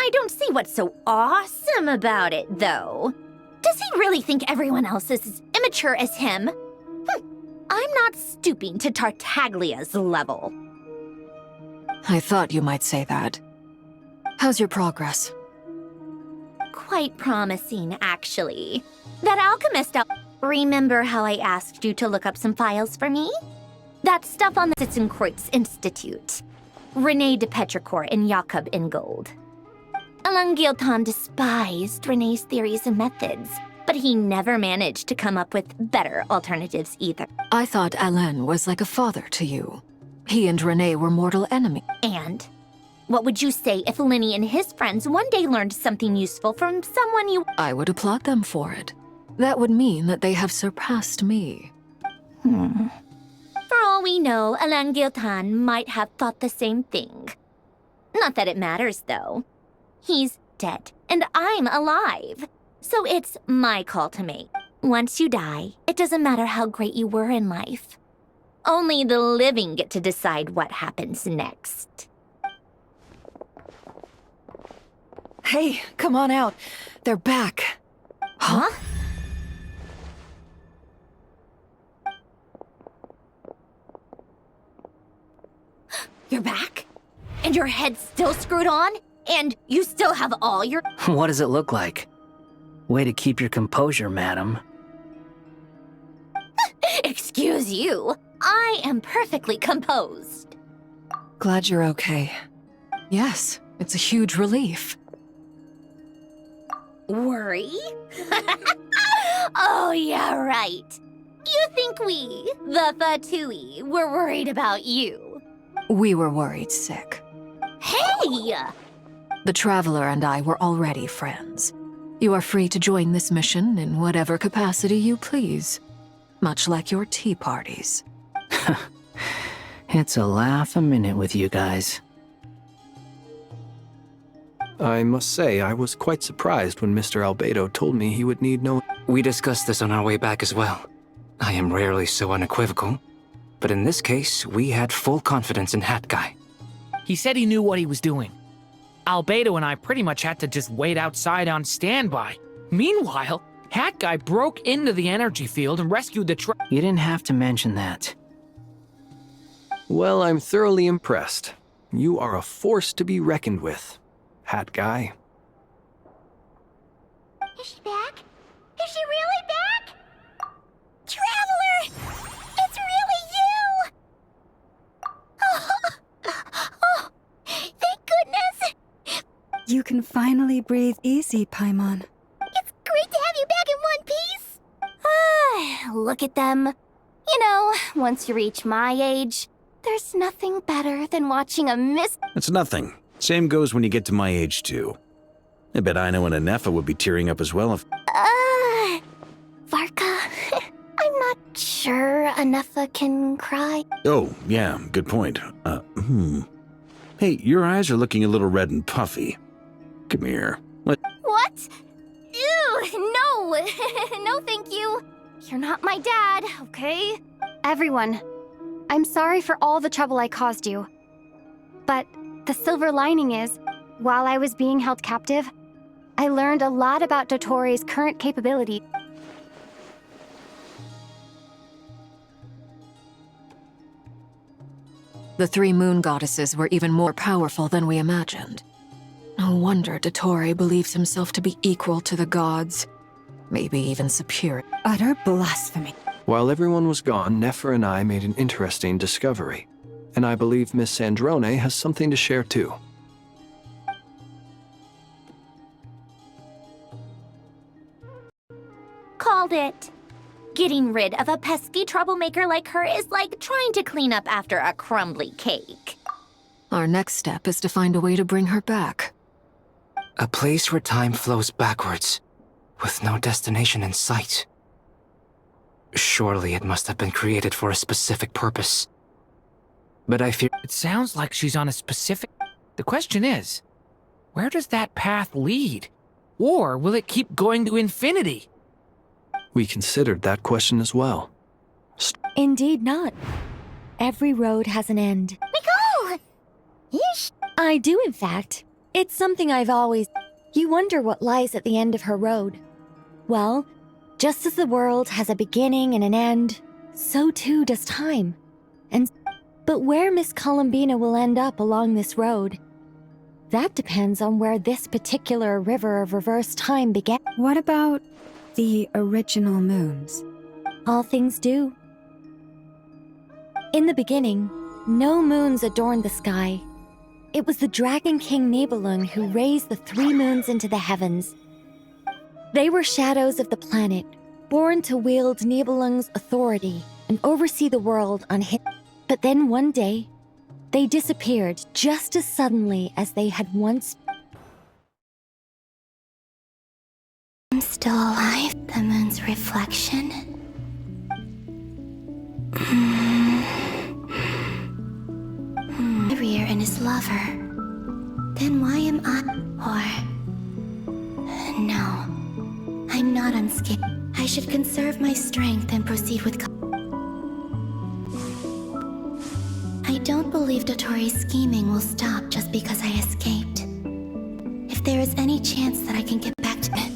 I don't see what's so awesome about it, though. Does he really think everyone else is as immature as him? I'm not stooping to Tartaglia's level. I thought you might say that. How's your progress? Quite promising, actually. That alchemist remember how I asked you to look up some files for me? That stuff on the Sitzenkreuz Institute. René de Petrichor and Jakob Ingold. Alain Guillotin despised René's theories and methods, but he never managed to come up with better alternatives either. I thought Alain was like a father to you. He and René were mortal enemies. And? What would you say if Lenny and his friends one day learned something useful from someone you— I would applaud them for it. That would mean that they have surpassed me. For all we know, Alain Guillotin might have thought the same thing. Not that it matters, though. He's dead, and I'm alive. So it's my call to make. Once you die, it doesn't matter how great you were in life. Only the living get to decide what happens next. Hey, come on out. They're back. Huh? You're back? And your head's still screwed on? And you still have all your— What does it look like? Way to keep your composure, madam. Excuse you. I am perfectly composed. Glad you're okay. Yes, it's a huge relief. Worry? Oh, yeah, right. You think we, the Fatui, were worried about you? We were worried sick. Hey! The Traveler and I were already friends. You are free to join this mission in whatever capacity you please. Much like your tea parties. It's a laugh a minute with you guys. I must say, I was quite surprised when Mr. Albedo told me he would need no— We discussed this on our way back as well. I am rarely so unequivocal, but in this case, we had full confidence in Hat Guy. He said he knew what he was doing. Albedo and I pretty much had to just wait outside on standby. Meanwhile, Hat Guy broke into the energy field and rescued the You didn't have to mention that. Well, I'm thoroughly impressed. You are a force to be reckoned with, Hat Guy. Is she back? Is she really back? Traveler! It's really you! Oh, thank goodness! You can finally breathe easy, Paimon. It's great to have you back in one piece! Look at them. You know, once you reach my age, there's nothing better than watching a miss— It's nothing. Same goes when you get to my age, too. I bet Ino and Anefa would be tearing up as well if— Varka, I'm not sure Anefa can cry. Oh, yeah, good point. Hey, your eyes are looking a little red and puffy. Come here. What? Ew, no! No, thank you. You're not my dad, okay? Everyone, I'm sorry for all the trouble I caused you. But the silver lining is, while I was being held captive, I learned a lot about Dottoro's current capability. The three moon goddesses were even more powerful than we imagined. No wonder Dottore believes himself to be equal to the gods. Maybe even superior. Utter blasphemy. While everyone was gone, Nefer and I made an interesting discovery. And I believe Miss Sandrone has something to share too. Called it. Getting rid of a pesky troublemaker like her is like trying to clean up after a crumbly cake. Our next step is to find a way to bring her back. A place where time flows backwards, with no destination in sight. Surely it must have been created for a specific purpose. But I fear— It sounds like she's on a specific— The question is, where does that path lead? Or will it keep going to infinity? We considered that question as well. Indeed not. Every road has an end. Nicole! Yeesh. I do, in fact. It's something I've always... You wonder what lies at the end of her road. Well, just as the world has a beginning and an end, so too does time. But where Miss Columbina will end up along this road, that depends on where this particular river of reverse time began. What about the original moons? All things do. In the beginning, no moons adorned the sky. It was the Dragon King Nibelung who raised the 3 moons into the heavens. They were shadows of the planet, born to wield Nibelung's authority and oversee the world on his... But then one day, they disappeared just as suddenly as they had once... I'm still alive. The moon's reflection. Rear and his lover. Then why am I... No. I'm not unscathed. I should conserve my strength and proceed with... I don't believe Dotori's scheming will stop just because I escaped. If there is any chance that I can get back to it...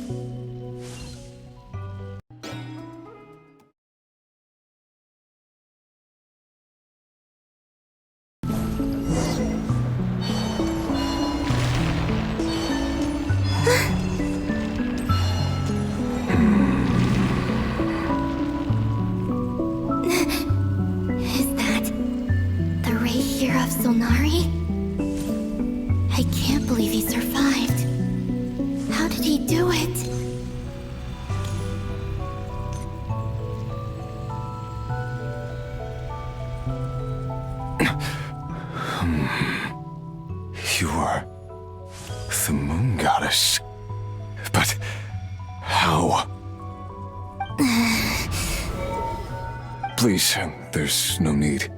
Solnari? I can't believe he survived. How did he do it? You are the moon goddess. But how? Please, there's no need.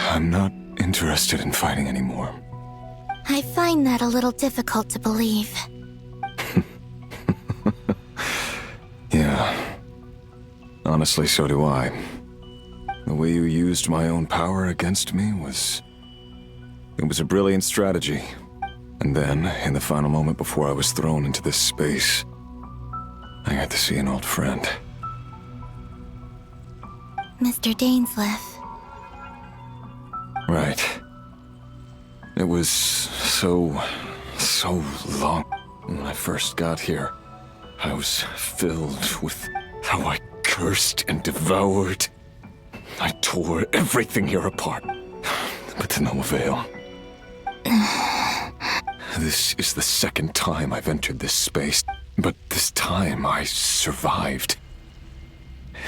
I'm not interested in fighting anymore. I find that a little difficult to believe. Yeah. Honestly, so do I. The way you used my own power against me was... It was a brilliant strategy. And then, in the final moment before I was thrown into this space, I got to see an old friend. Mr. Dainsleif. Right. It was so long. When I first got here, I was filled with how I cursed and devoured. I tore everything here apart, but to no avail. This is the second time I've entered this space, but this time I survived.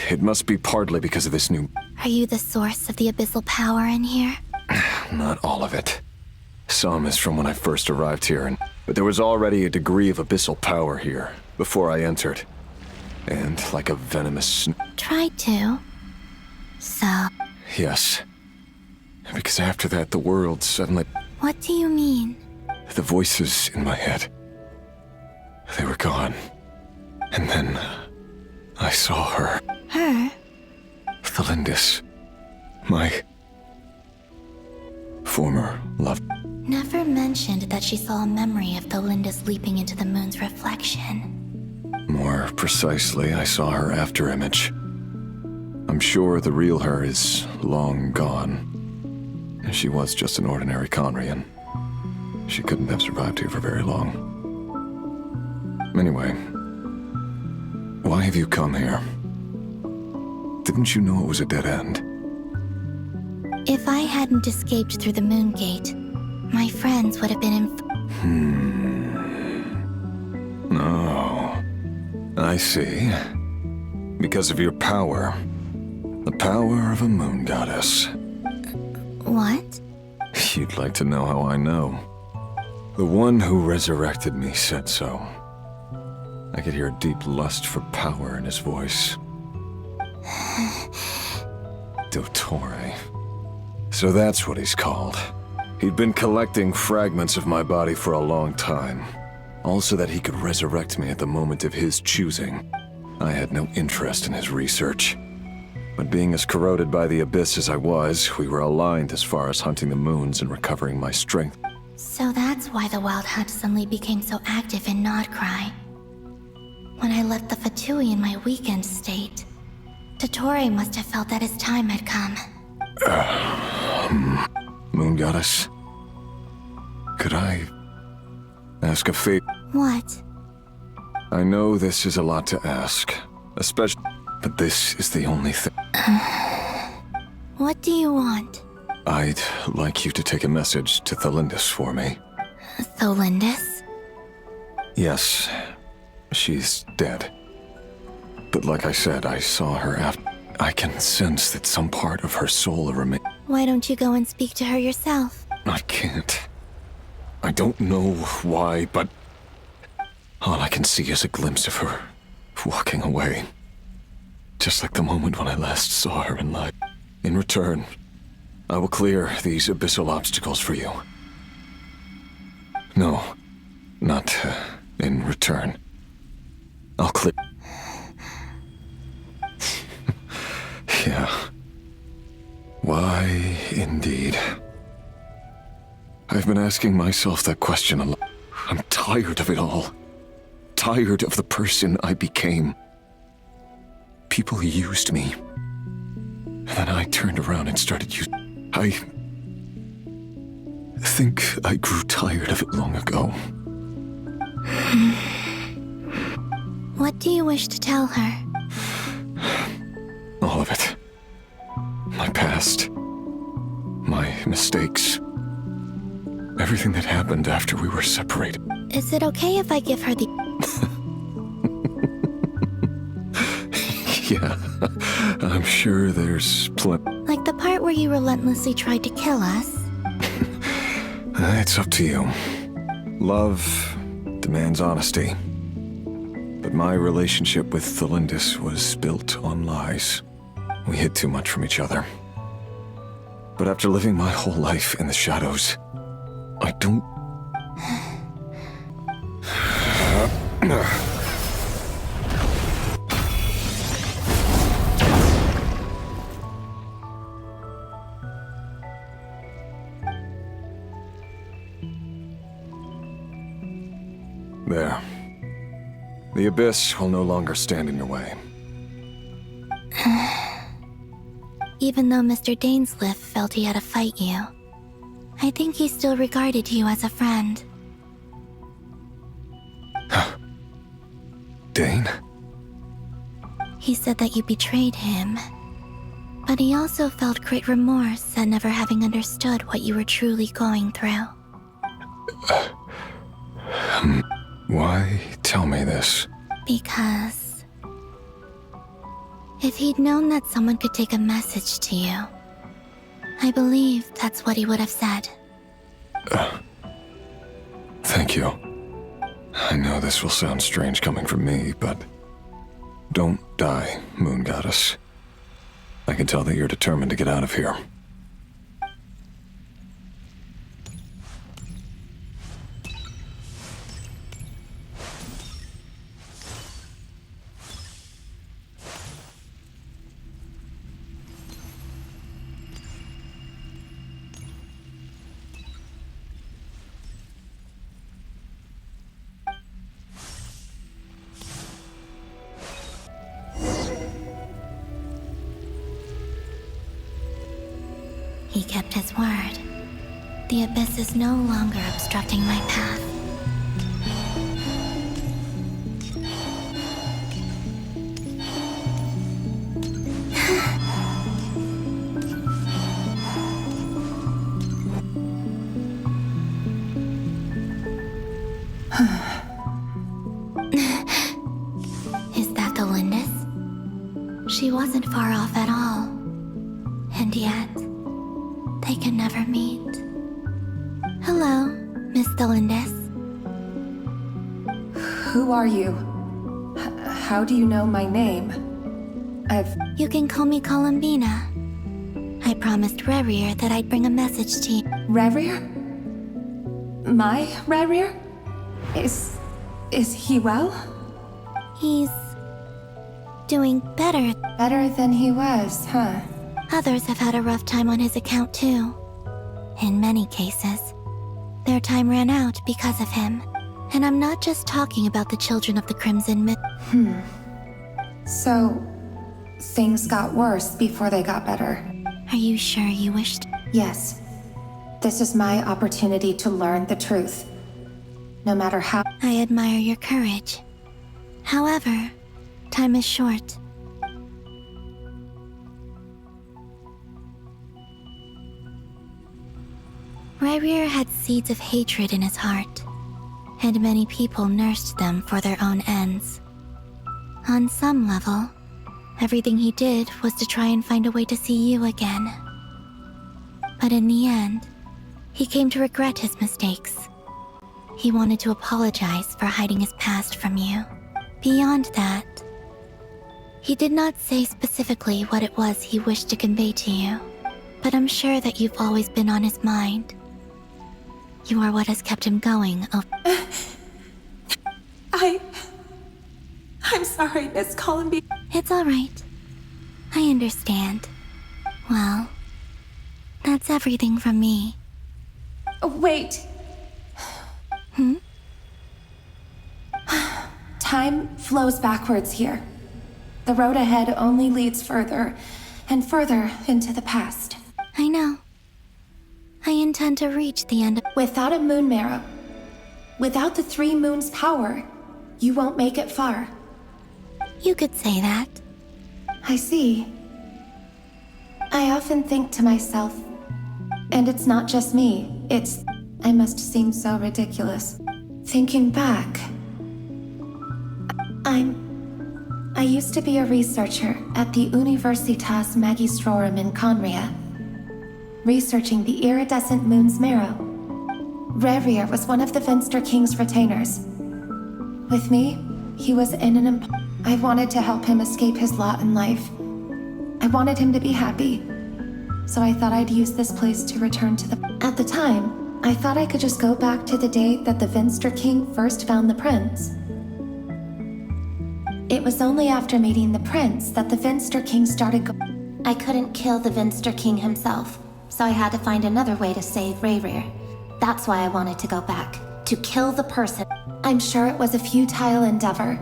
It must be partly because of this new... Are you the source of the abyssal power in here? Not all of it. Some is from when I first arrived here, but there was already a degree of abyssal power here before I entered. And like a venomous... Tried to. So... Yes. Because after that, the world suddenly... What do you mean? The voices in my head. They were gone. And then... I saw her. Her? Thelindis. My... former love. Never mentioned that she saw a memory of Thelindis leaping into the moon's reflection. More precisely, I saw her afterimage. I'm sure the real her is long gone. She was just an ordinary Conrian. She couldn't have survived here for very long. Anyway, why have you come here? Didn't you know it was a dead end? If I hadn't escaped through the moon gate, my friends would have been Oh, I see. Because of your power. The power of a moon goddess. What? You'd like to know how I know. The one who resurrected me said so. I could hear a deep lust for power in his voice. Dottore. So that's what he's called. He'd been collecting fragments of my body for a long time. All so that he could resurrect me at the moment of his choosing. I had no interest in his research. But being as corroded by the Abyss as I was, we were aligned as far as hunting the moons and recovering my strength. So that's why the Wild Hunt suddenly became so active in Nodcry. When I left the Fatui in my weakened state, Dottore must have felt that his time had come. Moon Goddess, could I ask a favor? What? I know this is a lot to ask, especially, but this is the only thing. What do you want? I'd like you to take a message to Thelindis for me. Thelindis? Yes, she's dead. But like I said, I saw her after. I can sense that some part of her soul remains. Why don't you go and speak to her yourself? I can't. I don't know why, but all I can see is a glimpse of her walking away. Just like the moment when I last saw her in life. In return, I will clear these abyssal obstacles for you. No, not in return. I'll clear. Yeah. Why, indeed. I've been asking myself that question a lot. I'm tired of it all. Tired of the person I became. People used me. And then I turned around and started using. I think I grew tired of it long ago. What do you wish to tell her? All of it. My past. My mistakes. Everything that happened after we were separated. Is it okay if I give her the... Yeah, I'm sure there's plenty. Like the part where you relentlessly tried to kill us? It's up to you. Love demands honesty. But my relationship with Thelindis was built on lies. We hid too much from each other. But after living my whole life in the shadows, I don't... There. The Abyss will no longer stand in your way. Even though Mr. Dainsliff felt he had to fight you, I think he still regarded you as a friend. Dane? He said that you betrayed him, but he also felt great remorse at never having understood what you were truly going through. Why tell me this? Because if he'd known that someone could take a message to you, I believe that's what he would have said. Thank you. I know this will sound strange coming from me, but don't die, Moon Goddess. I can tell that you're determined to get out of here. He kept his word. The Abyss is no longer obstructing my path. Is that Thelindis? She wasn't far off at all. And yet, they can never meet. Hello, Miss Thelindis. Who are you? How do you know my name? You can call me Columbina. I promised Rerir that I'd bring a message to you. Rerir? My Rerir? Is he well? He's doing better. Better than he was, huh? Others have had a rough time on his account too. In many cases, their time ran out because of him. And I'm not just talking about the children of the Crimson Mist. So, things got worse before they got better. Are you sure you wished? Yes. This is my opportunity to learn the truth. No matter how. I admire your courage. However, time is short. Rayrir had seeds of hatred in his heart, and many people nursed them for their own ends. On some level, everything he did was to try and find a way to see you again. But in the end, he came to regret his mistakes. He wanted to apologize for hiding his past from you. Beyond that, he did not say specifically what it was he wished to convey to you, but I'm sure that you've always been on his mind. You are what has kept him going. I'm sorry, Miss Columby. It's all right. I understand. Well, that's everything from me. Wait. Time flows backwards here. The road ahead only leads further and further into the past. I know. I intend to reach the end. Without a moon marrow, without the 3 moons' power, you won't make it far. You could say that. I see. I often think to myself, and it's not just me, I must seem so ridiculous. Thinking back, I used to be a researcher at the Universitas Magistrorum in Conria, researching the iridescent moon's marrow. Rayrir was one of the Venster King's retainers. With me, he was in an I wanted to help him escape his lot in life. I wanted him to be happy. So I thought I'd use this place to return to the... At the time, I thought I could just go back to the day that the Venster King first found the prince. It was only after meeting the prince that the Venster King started I couldn't kill the Venster King himself, so I had to find another way to save Rayrir. That's why I wanted to go back, to kill the person. I'm sure it was a futile endeavor,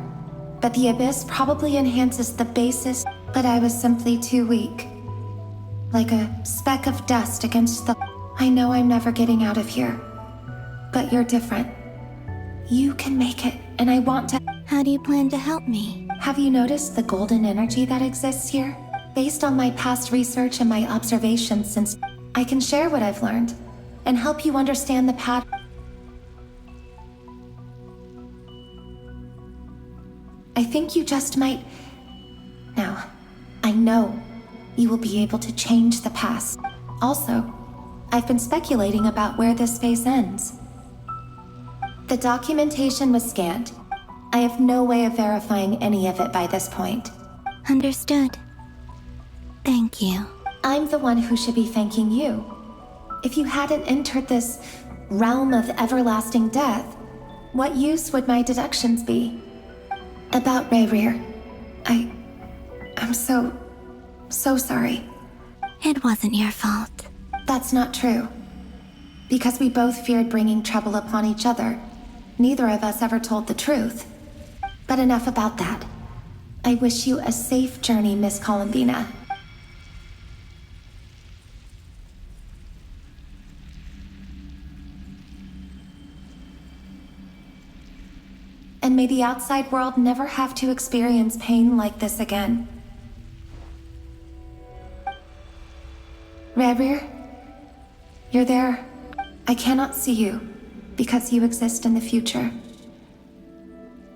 but the Abyss probably enhances the basis, but I was simply too weak. Like a speck of dust against the... I know I'm never getting out of here, but you're different. You can make it, and I want to... How do you plan to help me? Have you noticed the golden energy that exists here? Based on my past research and my observations since... I can share what I've learned, and help you understand the path... I think you just might... Now, I know you will be able to change the past. Also, I've been speculating about where this phase ends. The documentation was scanned. I have no way of verifying any of it by this point. Understood. Thank you. I'm the one who should be thanking you. If you hadn't entered this realm of everlasting death, what use would my deductions be? About Rayrir, I'm so sorry. It wasn't your fault. That's not true. Because we both feared bringing trouble upon each other, neither of us ever told the truth. But enough about that. I wish you a safe journey, Miss Columbina. And may the outside world never have to experience pain like this again. Rayrir, you're there. I cannot see you, because you exist in the future.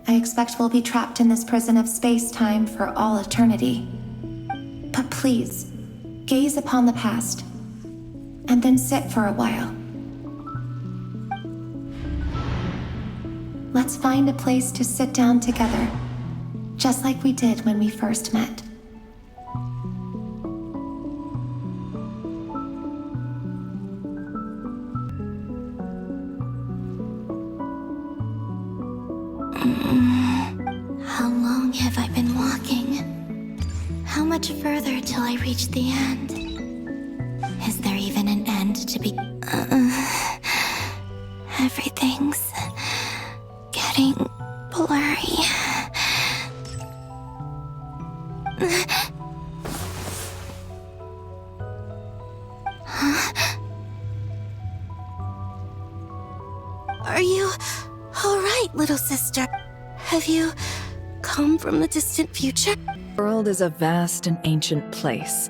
I expect we'll be trapped in this prison of space-time for all eternity. But please, gaze upon the past, and then sit for a while. Let's find a place to sit down together, just like we did when we first met. How long have I been walking? How much further till I reach the end? Is there even an end to be... Everything's getting blurry. Are you all right, little sister? Have you come from the distant future? The world is a vast and ancient place.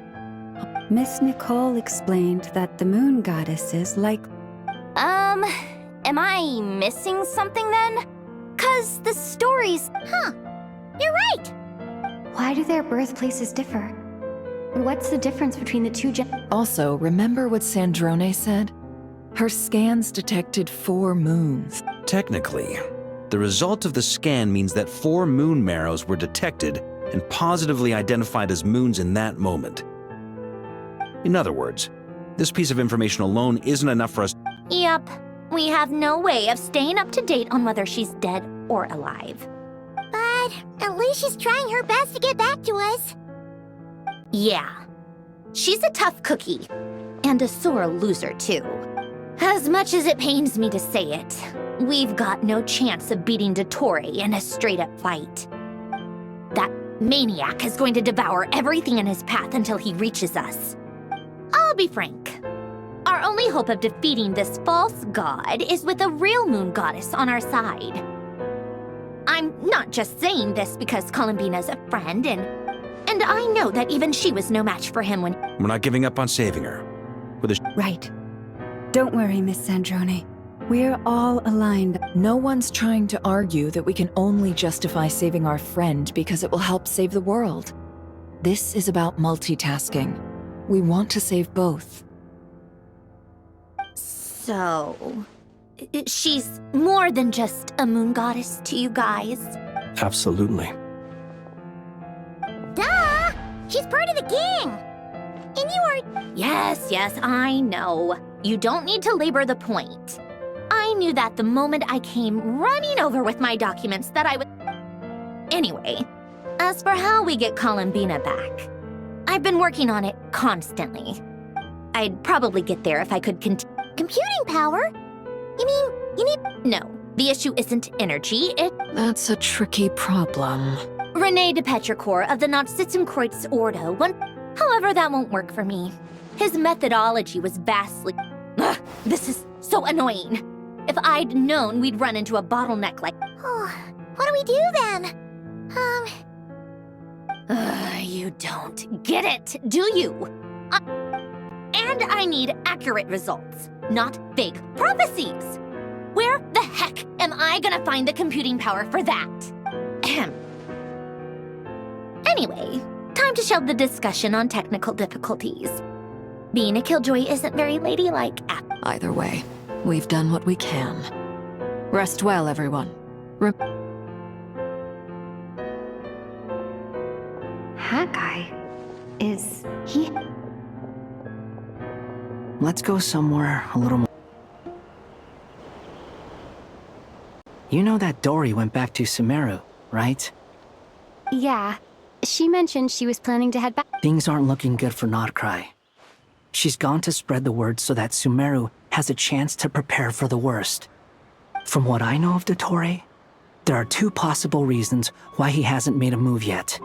Miss Nicole explained that the moon goddesses like... Am I missing something then? 'Cause the stories... Huh, you're right! Why do their birthplaces differ? What's the difference between the two Also, remember what Sandrone said? Her scans detected 4 moons. Technically, the result of the scan means that 4 moon marrows were detected and positively identified as moons in that moment. In other words, this piece of information alone isn't enough for us. Yep, we have no way of staying up to date on whether she's dead or alive. But at least she's trying her best to get back to us. Yeah, she's a tough cookie. And a sore loser, too. As much as it pains me to say it, we've got no chance of beating Dottore in a straight-up fight. That maniac is going to devour everything in his path until he reaches us. I'll be frank. Our only hope of defeating this false god is with a real moon goddess on our side. I'm not just saying this because Columbina's a friend, and I know that even she was no match for him when— We're not giving up on saving her. With a Right. Don't worry, Miss Sandrone. We're all aligned. No one's trying to argue that we can only justify saving our friend because it will help save the world. This is about multitasking. We want to save both. So, she's more than just a moon goddess to you guys? Absolutely. Duh! She's part of the king! And you are— Yes, I know. You don't need to labor the point. I knew that the moment I came running over with my documents that I would— Anyway, as for how we get Columbina back, I've been working on it constantly. I'd probably get there if I could Computing power? You mean, you need— No, the issue isn't energy, That's a tricky problem. René de Petrichor of the Nazissenkreuz Ordo However, that won't work for me. His methodology was vastly— Ugh, this is so annoying. If I'd known we'd run into a bottleneck like— Oh, what do we do then? You don't get it, do you? And I need accurate results, not vague prophecies. Where the heck am I gonna find the computing power for that? Ahem. Anyway, time to shelve the discussion on technical difficulties. Being a killjoy isn't very ladylike. Either way, we've done what we can. Rest well, everyone. Hat guy? Is he? Let's go somewhere a little more. You know that Dory went back to Sumeru, right? Yeah. She mentioned she was planning to head back. Things aren't looking good for Notcry. She's gone to spread the word so that Sumeru has a chance to prepare for the worst. From what I know of Dottore, there are 2 possible reasons why he hasn't made a move yet.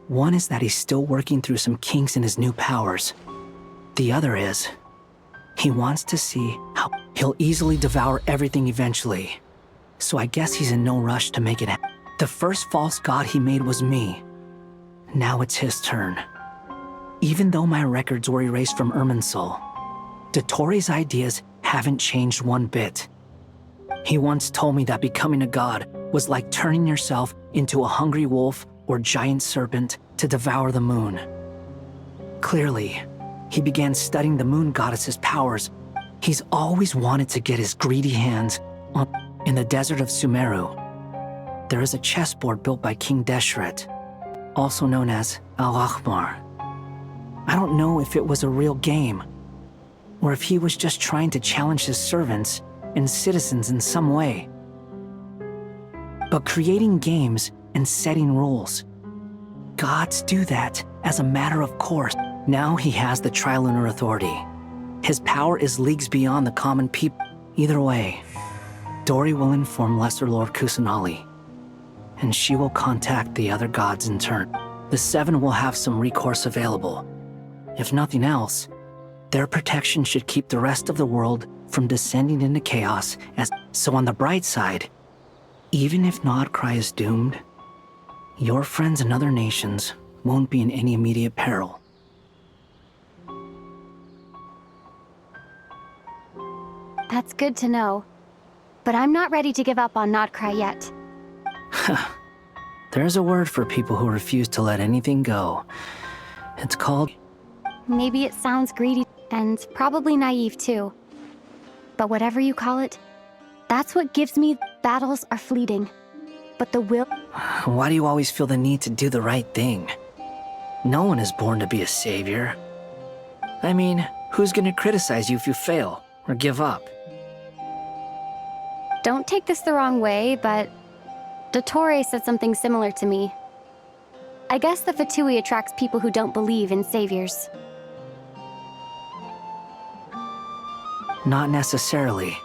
One is that he's still working through some kinks in his new powers. The other is, he wants to see how he'll easily devour everything eventually. So I guess he's in no rush to make it happen. The first false god he made was me. Now it's his turn. Even though my records were erased from Irminsul, Dottore's ideas haven't changed one bit. He once told me that becoming a god was like turning yourself into a hungry wolf or giant serpent to devour the moon. Clearly, he began studying the moon goddess's powers. He's always wanted to get his greedy hands on. In the desert of Sumeru, there is a chessboard built by King Deshret, also known as Al-Ahmar. I don't know if it was a real game, or if he was just trying to challenge his servants and citizens in some way. But creating games and setting rules, gods do that as a matter of course. Now he has the Trilunar Authority. His power is leagues beyond the common people. Either way, Dory will inform Lesser Lord Kusanali, and she will contact the other gods in turn. The Seven will have some recourse available. If nothing else, their protection should keep the rest of the world from descending into chaos. So on the bright side, even if Nodcry is doomed, your friends in other nations won't be in any immediate peril. That's good to know. But I'm not ready to give up on Nodcry yet. There's a word for people who refuse to let anything go. It's called... Maybe it sounds greedy and probably naive too. But whatever you call it, that's what gives me. Battles are fleeting, but the will... Why do you always feel the need to do the right thing? No one is born to be a savior. I mean, who's gonna criticize you if you fail or give up? Don't take this the wrong way, but Dottore said something similar to me. I guess the Fatui attracts people who don't believe in saviors. Not necessarily.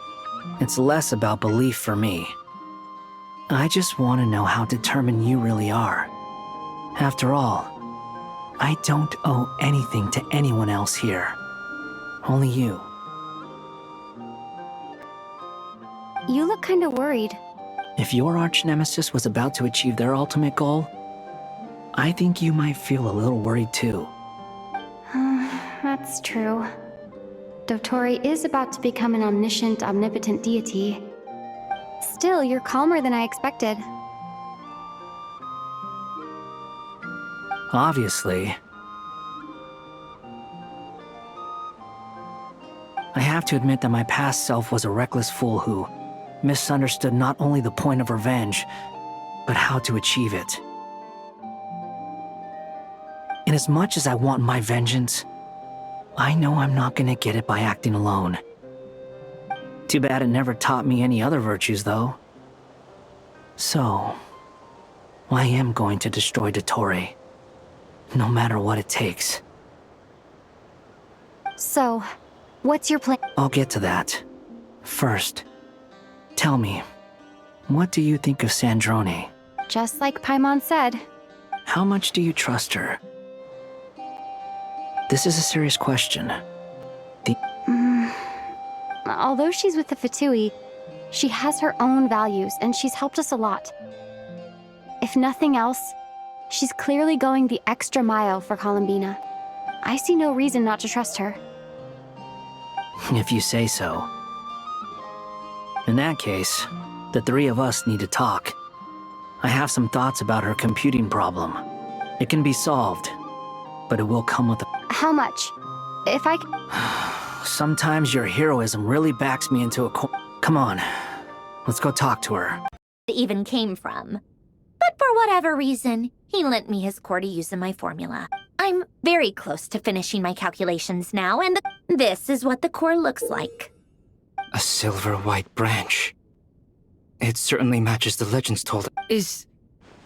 It's less about belief for me. I just want to know how determined you really are. After all, I don't owe anything to anyone else here. Only you. You look kinda worried. If your arch-nemesis was about to achieve their ultimate goal, I think you might feel a little worried too. That's true. Dottore is about to become an omniscient, omnipotent deity. Still, you're calmer than I expected. Obviously. I have to admit that my past self was a reckless fool who misunderstood not only the point of revenge, but how to achieve it. And as much as I want my vengeance, I know I'm not gonna get it by acting alone. Too bad it never taught me any other virtues, though. So, I am going to destroy Dottore, no matter what it takes. So, what's your plan? I'll get to that. First, tell me, what do you think of Sandrone? Just like Paimon said. How much do you trust her? This is a serious question. Although she's with the Fatui, she has her own values and she's helped us a lot. If nothing else, she's clearly going the extra mile for Columbina. I see no reason not to trust her. If you say so. In that case, the three of us need to talk. I have some thoughts about her computing problem. It can be solved, but it will come with a... How much? If I... Sometimes your heroism really backs me into a Come on, let's go talk to her. It even came from. But for whatever reason, he lent me his core to use in my formula. I'm very close to finishing my calculations now, and this is what the core looks like. A silver-white branch. It certainly matches the legends told. Is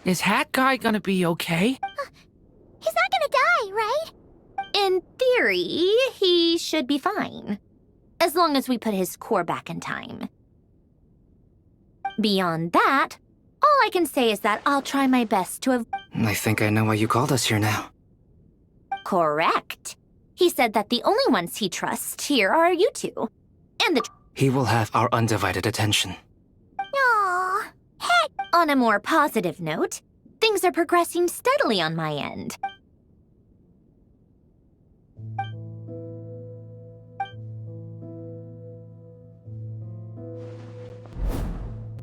Hat Guy gonna be okay? He's not gonna die, right? In theory, he should be fine. As long as we put his core back in time. Beyond that, all I can say is that I'll try my best to have... I think I know why you called us here now. Correct. He said that the only ones he trusts here are you two. And the... He will have our undivided attention. Aww. Heck! On a more positive note, things are progressing steadily on my end.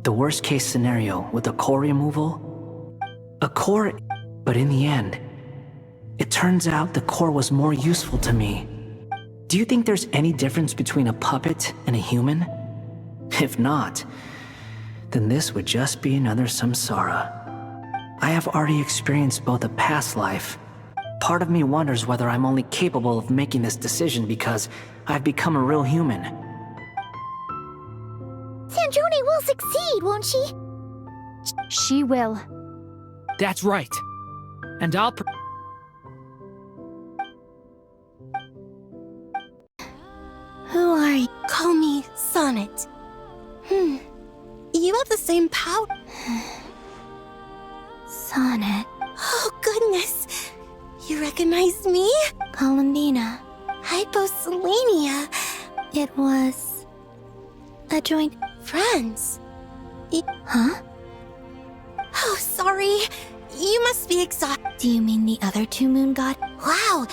The worst case scenario with the core removal? A core, but in the end, it turns out the core was more useful to me. Do you think there's any difference between a puppet and a human? If not, then this would just be another samsara. I have already experienced both a past life. Part of me wonders whether I'm only capable of making this decision because I've become a real human. Sandrone will succeed, won't she? She will. That's right. and I'll. Who are you? Call me Sonnet. You have the same power. Sonnet. Oh, goodness. You recognize me? Columbina. Hyposelenia. It was a joint friends. Huh? Oh, sorry. You must be exhausted. Do you mean the other two moon god? Wow,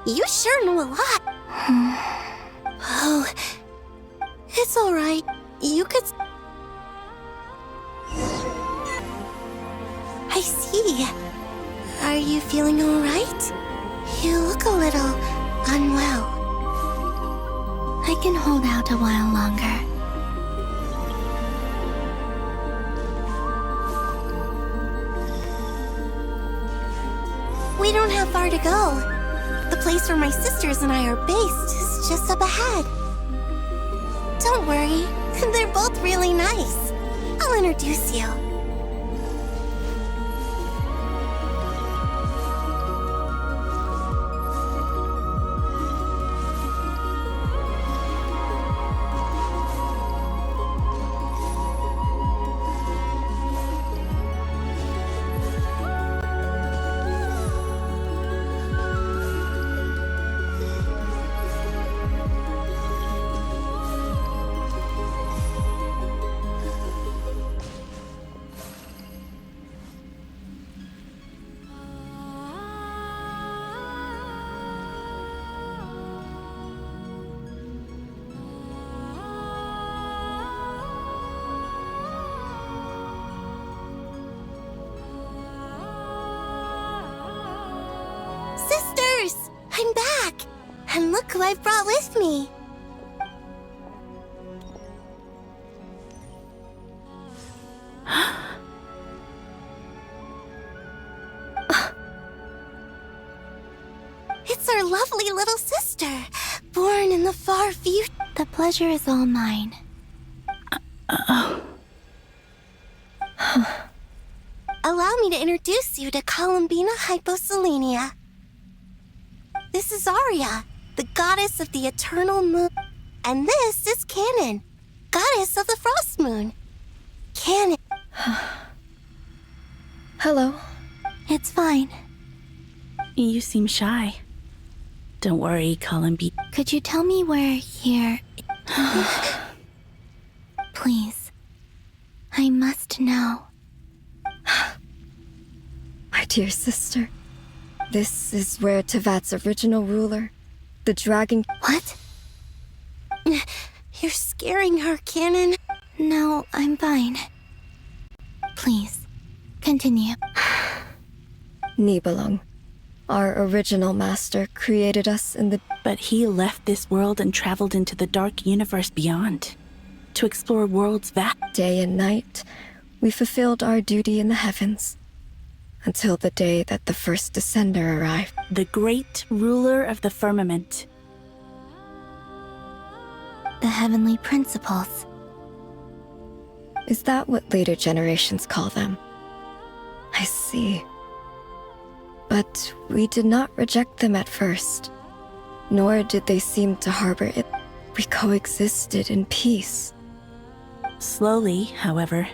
you sure know a lot. Oh, it's all right. You could. I see. Are you feeling all right? You look a little unwell. I can hold out a while longer. We don't have far to go. The place where my sisters and I are based is just up ahead. Don't worry, they're both really nice. I'll introduce you. Sisters! I'm back! And look who I've brought with me! It's our lovely little sister, born in the far future. The pleasure is all mine. Allow me to introduce you to Columbina Hyposelenia. This is Arya, the goddess of the eternal moon. And this is Canon, goddess of the frost moon. Canon. Hello. It's fine. You seem shy. Don't worry, Columbina. Could you tell me where here... Please. I must know. My dear sister, this is where Tevat's original ruler, the dragon... What? You're scaring her, Canon. No, I'm fine. Please, continue. Nibelung, our original master, created us in the... But he left this world and traveled into the dark universe beyond, to explore worlds vast. Day and night, we fulfilled our duty in the heavens, until the day that the first descender arrived. The great ruler of the firmament. The heavenly principles. Is that what later generations call them? I see. But we did not reject them at first, nor did they seem to harbor it. We coexisted in peace. Slowly, however,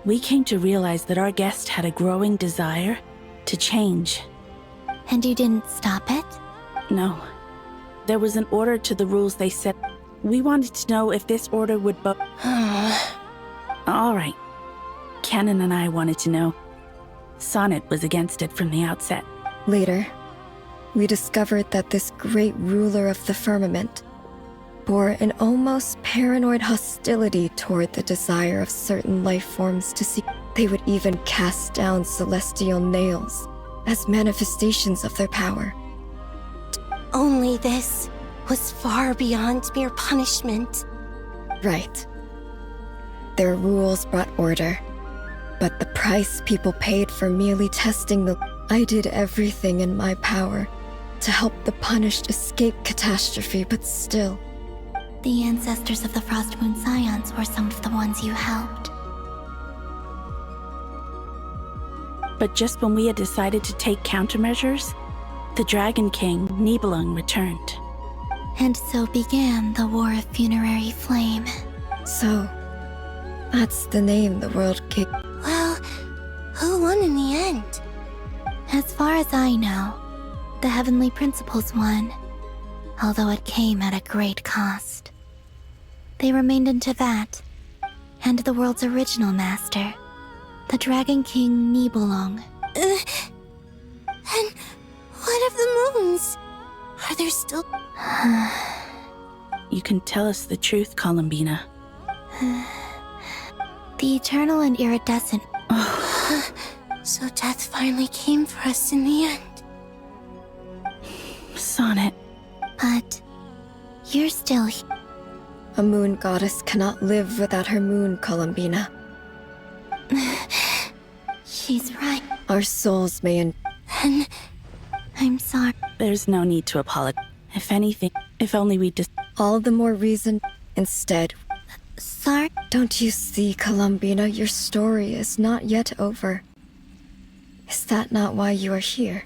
we came to realize that our guest had a growing desire to change. And you didn't stop it? No. There was an order to the rules they set. We wanted to know if this order would All right. Canon and I wanted to know. Sonnet was against it from the outset. Later, we discovered that this great ruler of the firmament bore an almost paranoid hostility toward the desire of certain life forms to see. They would even cast down celestial nails as manifestations of their power. Only this was far beyond mere punishment. Right. Their rules brought order, but the price people paid for merely testing the... I did everything in my power to help the punished escape catastrophe, but still... The ancestors of the Frost Moon Scions were some of the ones you helped. But just when we had decided to take countermeasures, the Dragon King, Nibelung, returned. And so began the War of Funerary Flame. So, that's the name the World King. Well, who won in the end? As far as I know, the Heavenly Principles won, although it came at a great cost. They remained in Teyvat, and the world's original master, the Dragon King Nibelung. And what of the moons? Are there still... You can tell us the truth, Columbina. The eternal and iridescent. So death finally came for us in the end. Sonnet. But you're still here. A moon goddess cannot live without her moon, Columbina. She's right. Our souls may And I'm sorry. There's no need to apologize. If anything, if only we just... All the more reason, instead. Sorry? Don't you see, Columbina, your story is not yet over. Is that not why you are here?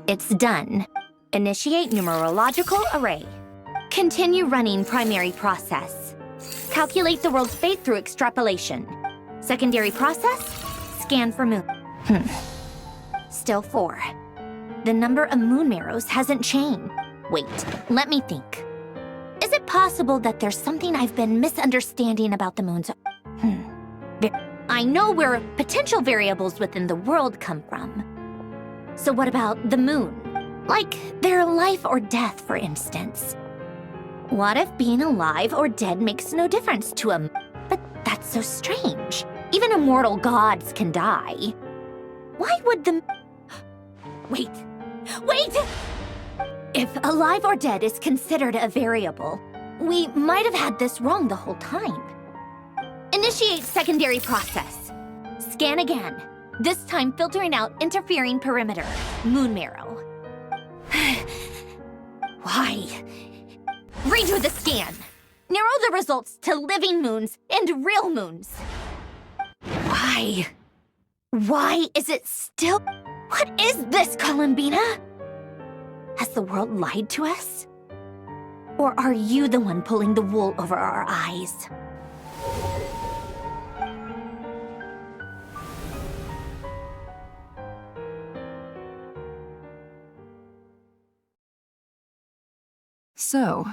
It's done. Initiate numerological array. Continue running primary process. Calculate the world's fate through extrapolation. Secondary process, scan for moon. Still 4. The number of moon marrows hasn't changed. Wait, let me think. Is it possible that there's something I've been misunderstanding about the moons? I know where potential variables within the world come from. So what about the moon? Like their life or death, for instance. What if being alive or dead makes no difference to a... But that's so strange. Even immortal gods can die. Why would the... Wait! If alive or dead is considered a variable, we might have had this wrong the whole time. Initiate secondary process. Scan again. This time filtering out interfering perimeter, moon marrow. Why? Redo the scan. Narrow the results to living moons and real moons. Why? Why is it still... What is this, Columbina? Has the world lied to us? Or are you the one pulling the wool over our eyes? So,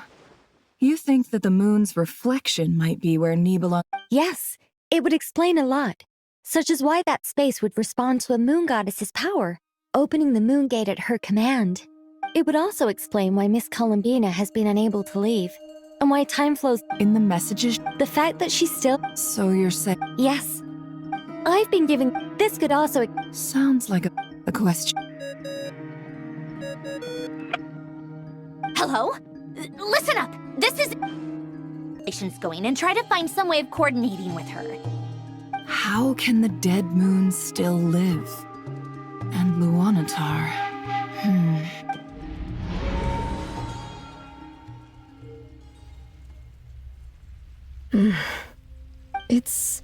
you think that the moon's reflection might be where Nibelung... Yes, it would explain a lot, such as why that space would respond to a moon goddess's power, opening the moon gate at her command. It would also explain why Miss Columbina has been unable to leave, and why time flows in the messages. The fact that she's still... So you're saying... Yes. I've been giving... This could also... Sounds like a question. Hello? Listen up! This is... Relations going and try to find some way of coordinating with her. How can the dead moon still live? And Luanatar... It's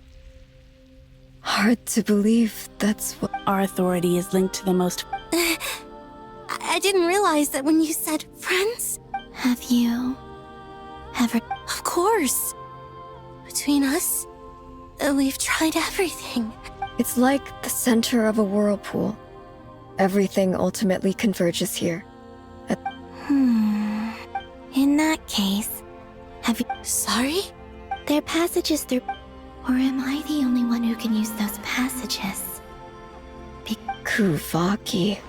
hard to believe that's what... Our authority is linked to the most... I didn't realize that when you said friends. Have you ever... Of course. Between us, we've tried everything. It's like the center of a whirlpool. Everything ultimately converges here. In that case, have you... Sorry? There are passages through... Or am I the only one who can use those passages? Kuvaki.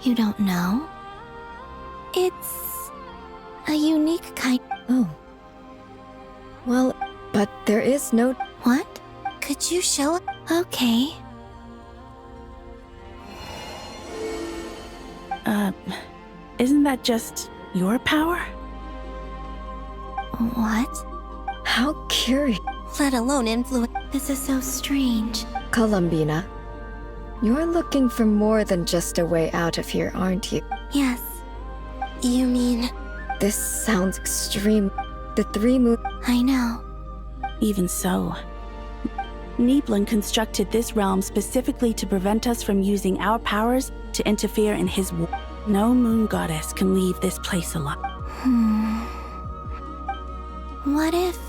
You don't know? It's... a unique kind... Oh. Well, but there is no... What? Could you show... Okay. Isn't that just your power? What? How curious. let alone influence. This is so strange. Columbina, you're looking for more than just a way out of here, aren't you? Yes. You mean... This sounds extreme. The 3 moons... I know. Even so, Nibelung constructed this realm specifically to prevent us from using our powers to interfere in his war. No moon goddess can leave this place alive. What if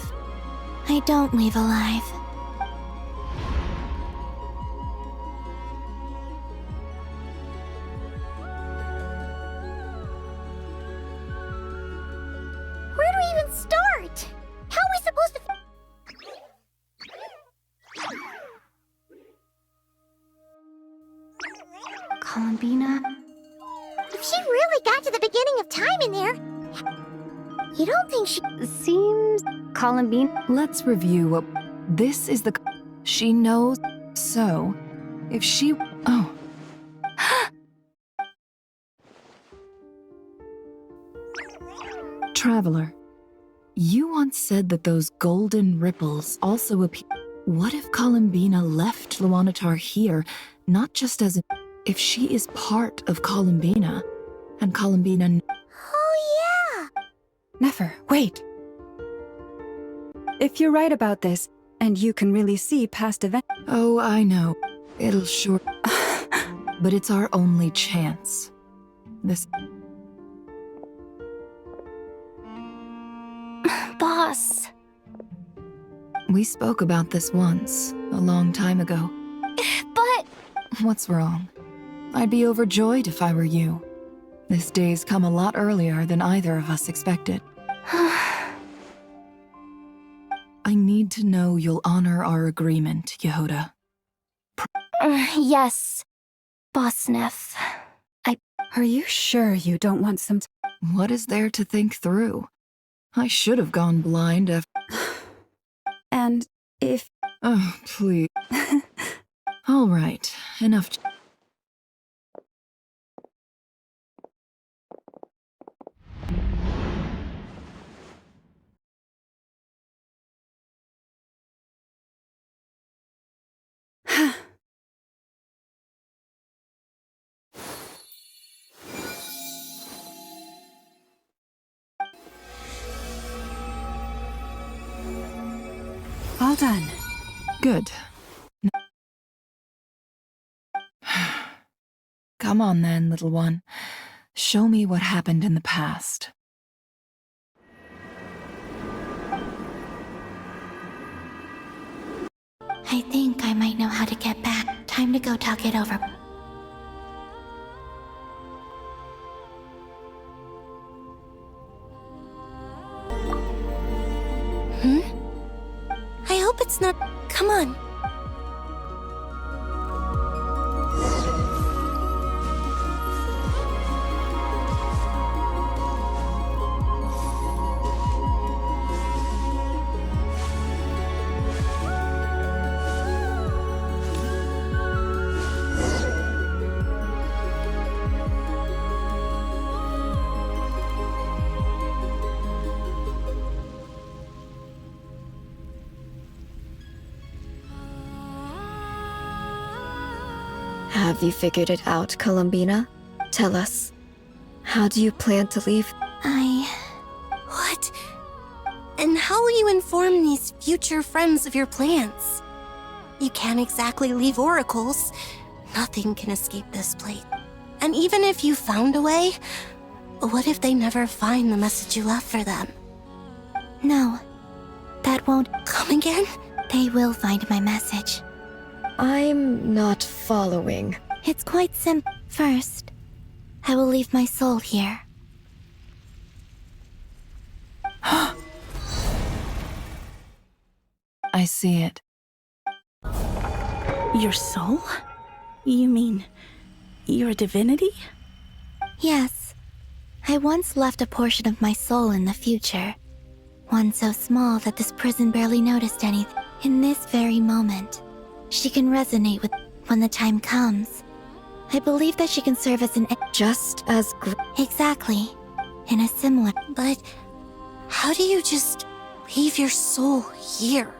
I don't leave alive? Where do we even start? How are we supposed to... Columbina? If she really got to the beginning of time in there, you don't think she... Seems... Columbina? Let's review what... This is the... She knows... So, if she... Oh. Traveler, you once said that those golden ripples also appear... What if Columbina left Luanatar here, not just as a... If she is part of Columbina, and Columbina... Oh, yeah! Nefer, wait. If you're right about this, and you can really see past events... Oh, I know. It'll sure... But it's our only chance. This... Boss. We spoke about this once, a long time ago. But... What's wrong? I'd be overjoyed if I were you. This day's come a lot earlier than either of us expected. I need to know you'll honor our agreement, Yehuda. Yes, Boss Neff. Are you sure you don't want some... What is there to think through? I should have gone blind after... And if... Oh, please. All right, enough... All done. Good. Come on then, little one. Show me what happened in the past. I think I might know how to get back. Time to go talk it over. I hope it's not... Come on. Have you figured it out, Columbina? Tell us. How do you plan to leave? What? And how will you inform these future friends of your plans? You can't exactly leave oracles. Nothing can escape this plate. And even if you found a way, what if they never find the message you left for them? No, that won't... Come again? They will find my message. I'm not following. It's quite simple. First, I will leave my soul here. I see it. Your soul? You mean you're a divinity? Yes. I once left a portion of my soul in the future. One so small that this prison barely noticed anything. In this very moment, she can resonate with when the time comes. I believe that she can serve as an... Just as... Exactly. In a similar... But how do you just leave your soul here?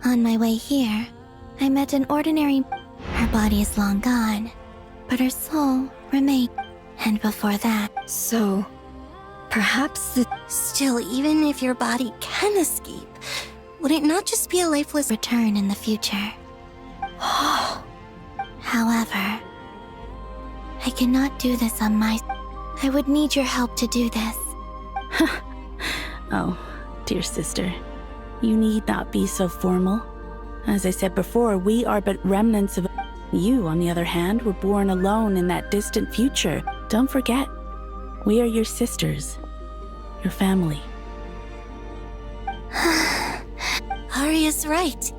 On my way here, I met an ordinary. Her body is long gone, but her soul remained. And before that. So, perhaps the. Still, even if your body can escape, would it not just be a lifeless return in the future? However, I cannot do this on my. I would need your help to do this. Oh, dear sister, you need not be so formal. As I said before, we are but remnants of. You, on the other hand, were born alone in that distant future. Don't forget, we are your sisters, your family. Arya's right.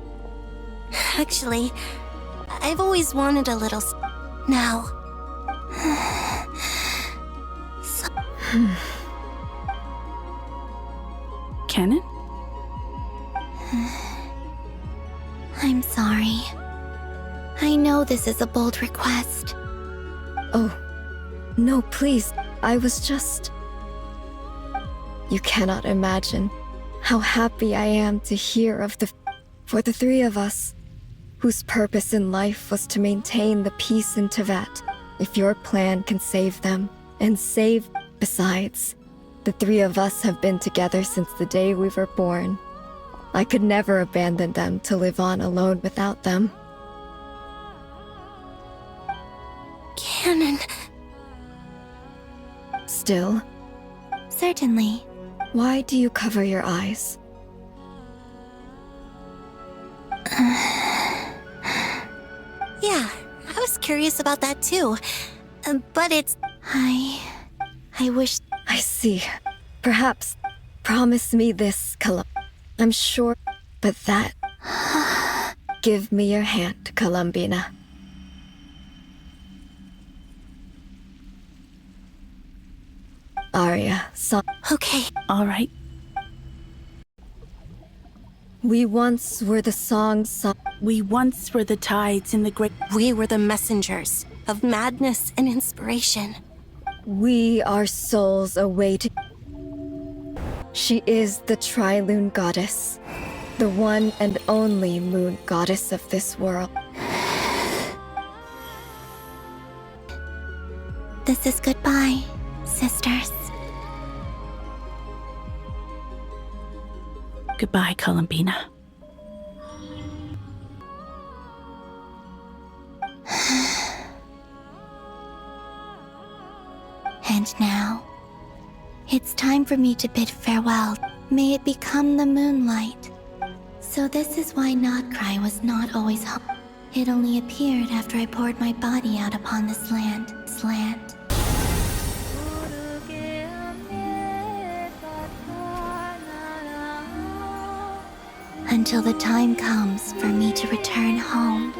Actually, I've always wanted a little. Now. Kennen? I'm sorry. I know this is a bold request. Oh, no, please. I was just. You cannot imagine how happy I am to hear of the. For the three of us, whose purpose in life was to maintain the peace in Teyvat, if your plan can save them, and save. Besides, the three of us have been together since the day we were born. I could never abandon them to live on alone without them. Kennen. Still? Certainly. Why do you cover your eyes? Yeah, I was curious about that too. But it's. I wish. I see. Perhaps. Promise me this, I'm sure. But that. Give me your hand, Columbina. Arya, Okay. All right. We once were the songs. We once were the tides in the great. We were the messengers of madness and inspiration. We are souls awaiting. She is the Trilune Goddess, the one and only moon goddess of this world. This is goodbye, sisters. Goodbye, Columbina. And now, it's time for me to bid farewell. May it become the moonlight. So this is why Notcry was not always home. It only appeared after I poured my body out upon this land. Until the time comes for me to return home.